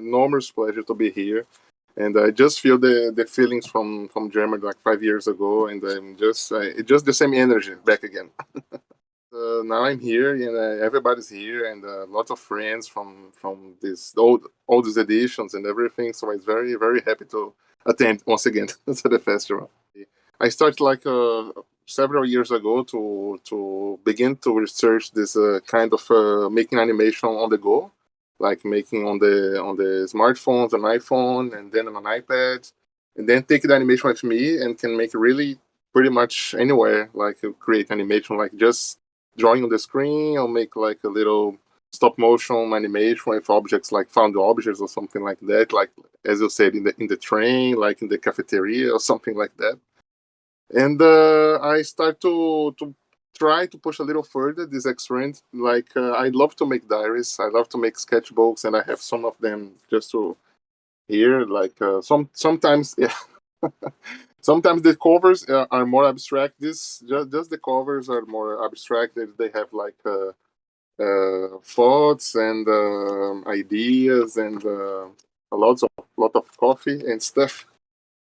enormous pleasure to be here, and I just feel the feelings from Germany like 5 years ago, and I'm just it's just the same energy back again. Now I'm here, and everybody's here, and lots of friends from this all these editions and everything. So I'm very happy to attend once again to the festival. I started like several years ago to begin to research this kind of making animation on the go, like making on the smartphones, an iPhone, and then on an iPad, and then take the animation with me and can make really pretty much anywhere, like create animation, like just drawing on the screen or make like a little stop motion animation with objects like found objects or something like that, like as you said in the train, like in the cafeteria or something like that. And I start to try to push a little further this experiment. Like I love to make diaries, I love to make sketchbooks, and I have some of them just to here. Like sometimes, yeah, sometimes the covers are more abstract. This just the covers are more abstract. They have like thoughts and ideas and a lot of coffee and stuff.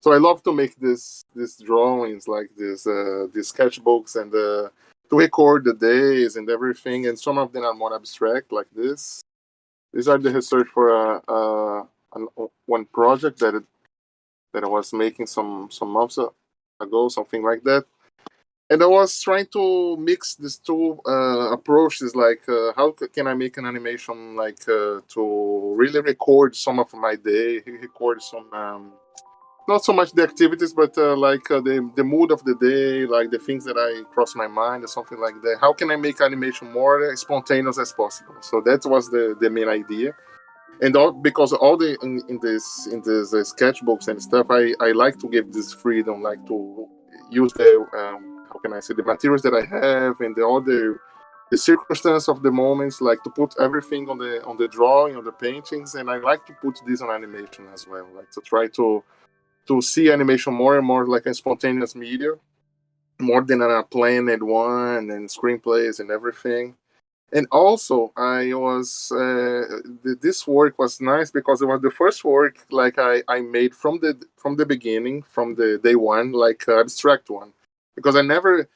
So I love to make these drawings, like these sketchbooks, and to record the days and everything. And some of them are more abstract, like this. These are the research for one project that I was making some months ago, something like that. And I was trying to mix these two approaches, like how can I make an animation, like to really record some of my day, record some. Not so much the activities, but like the mood of the day, like the things that I cross my mind or something like that. How can I make animation more spontaneous as possible? So that was the main idea. And because all in this sketchbooks and stuff, I like to give this freedom, like to use the how can I say, the materials that I have and all the circumstance of the moments, like to put everything on the drawing, on the paintings, and I like to put this on animation as well, like to try to see animation more and more like a spontaneous media, more than a planned one and screenplays and everything. And also, I was this work was nice because it was the first work like I made from the beginning, from the day one, like abstract one, because I never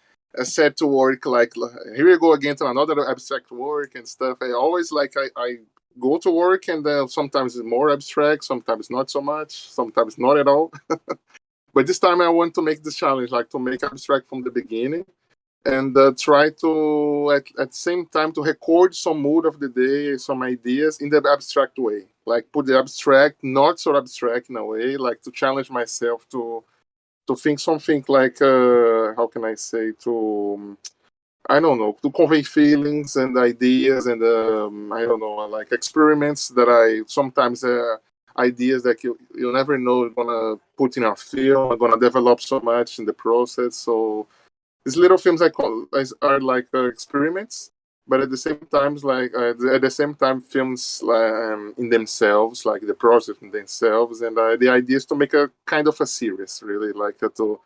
set to work like here we go again to another abstract work and stuff. I always like I go to work, and sometimes it's more abstract, sometimes not so much, sometimes not at all. But this time I want to make this challenge, like to make abstract from the beginning, and try to at the same time to record some mood of the day, some ideas in the abstract way, like put the abstract not so abstract in a way, like to challenge myself to think something like how can I say, to I don't know, to convey feelings and ideas and I don't know, like experiments that I sometimes ideas that you never know you're gonna put in a film, are gonna develop so much in the process. So these little films I call are like experiments, but at the same times, like at the same time, films in themselves, like the process in themselves, and the idea is to make a kind of a series, really, like to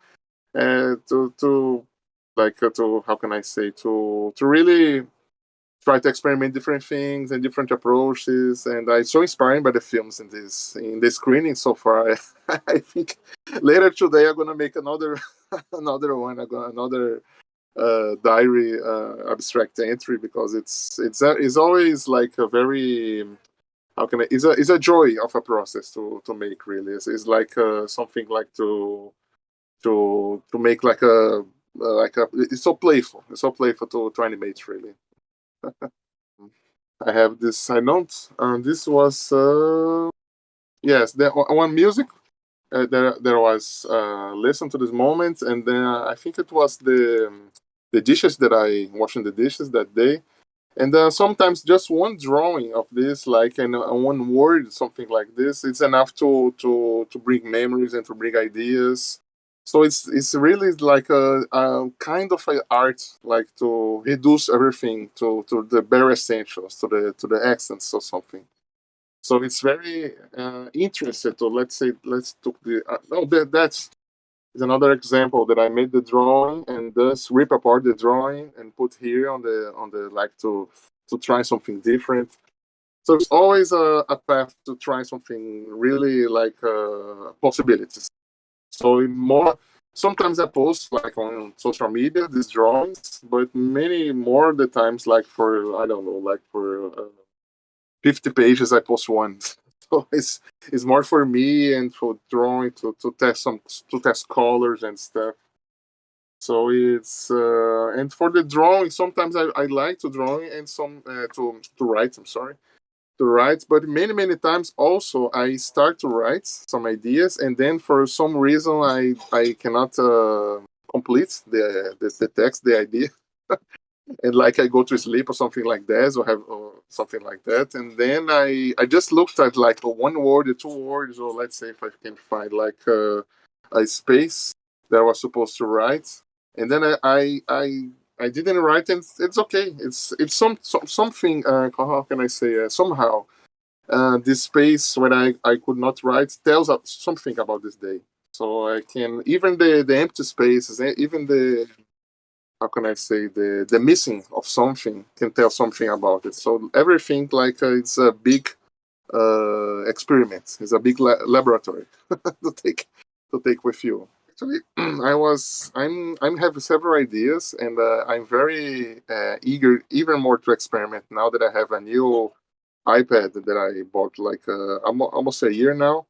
like to how can I say, to really try to experiment different things and different approaches. And I'm so inspired by the films in the screening so far. I think later today I'm gonna make another another one. Another diary abstract entry, because it's always like a very how can I, it's a joy of a process to make, really. It's like something like to make like a it's so playful to animate, really. I have this. I don't. This was yes. There one music. There was listen to this moment, and then I think it was the dishes that I washing the dishes that day, and sometimes just one drawing of this, like and one word, something like this, it's enough to bring memories and to bring ideas. So it's really like a kind of a art, like to reduce everything to the bare essentials, to the essence or something. So it's very interested to, let's say, let's took the no, that's is another example that I made the drawing and thus rip apart the drawing and put here on the like to try something different. So it's always a path to try something really like possibilities. So more sometimes I post like on social media these drawings, but many more of the times like for I don't know like for 50 pages I post once. So it's more for me and for drawing to test to test colors and stuff. So it's and for the drawing sometimes I like to draw and some to write. I'm sorry to write, but many times also I start to write some ideas, and then for some reason I cannot complete the text, the idea, and like I go to sleep or something like that, or something like that, and then I just looked at like one word or two words, or let's say if I can find like a space that I was supposed to write, and then I didn't write, and it's okay. It's something. How can I say? Somehow, this space when I could not write tells us something about this day. So I can even the empty spaces, even the how can I say the missing of something can tell something about it. So everything like it's a big experiment. It's a big laboratory to take with you. Actually, I'm having several ideas, and I'm very eager, even more to experiment now that I have a new iPad that I bought like almost a year now,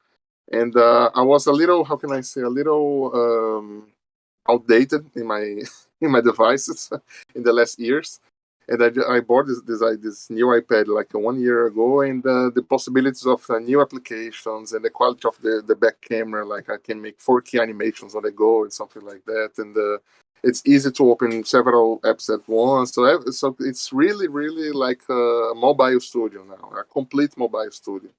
and I was a little, how can I say, a little outdated in my in my devices in the last years. And I bought this new iPad like 1 year ago, and the possibilities of new applications and the quality of the back camera, like I can make 4K animations on the go and something like that, and it's easy to open several apps at once. So it's really like a mobile studio now, a complete mobile studio.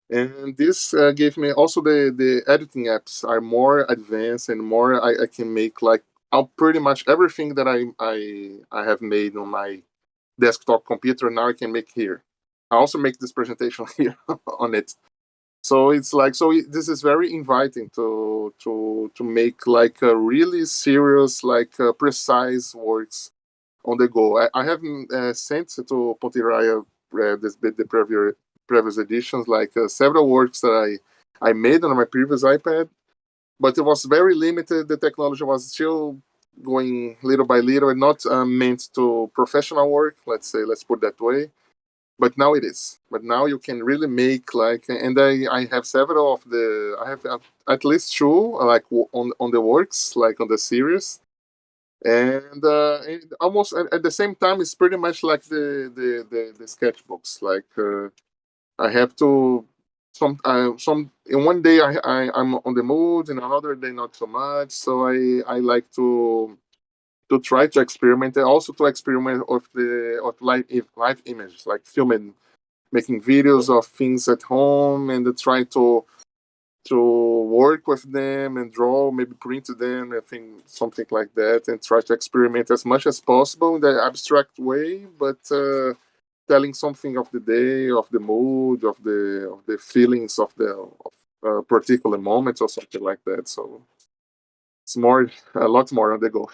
And this gave me also the editing apps are more advanced and more I can make like pretty much everything that I have made on my desktop computer now I can make here. I also make this presentation here on it. So it's like this is very inviting to make like a really serious like precise works on the go. I have sent to Pontiraya the previous editions, like several works that I made on my previous iPad, but it was very limited. The technology was still going little by little and not meant to professional work. Let's put that way. But now it is. But now you can really make like, and I have several of the, I have at least two like on the works, like on the series, and almost at the same time it's pretty much like the sketchbooks like I have to some in one day I'm on the mood, and another day not so much, so I like to try to experiment, and also to experiment of the of live images, like filming, making videos of things at home, and to try to work with them and draw, maybe print them, I think something like that, and try to experiment as much as possible in the abstract way, but telling something of the day, of the mood, of the feelings of the of particular moments or something like that. So it's more a lot more on the go.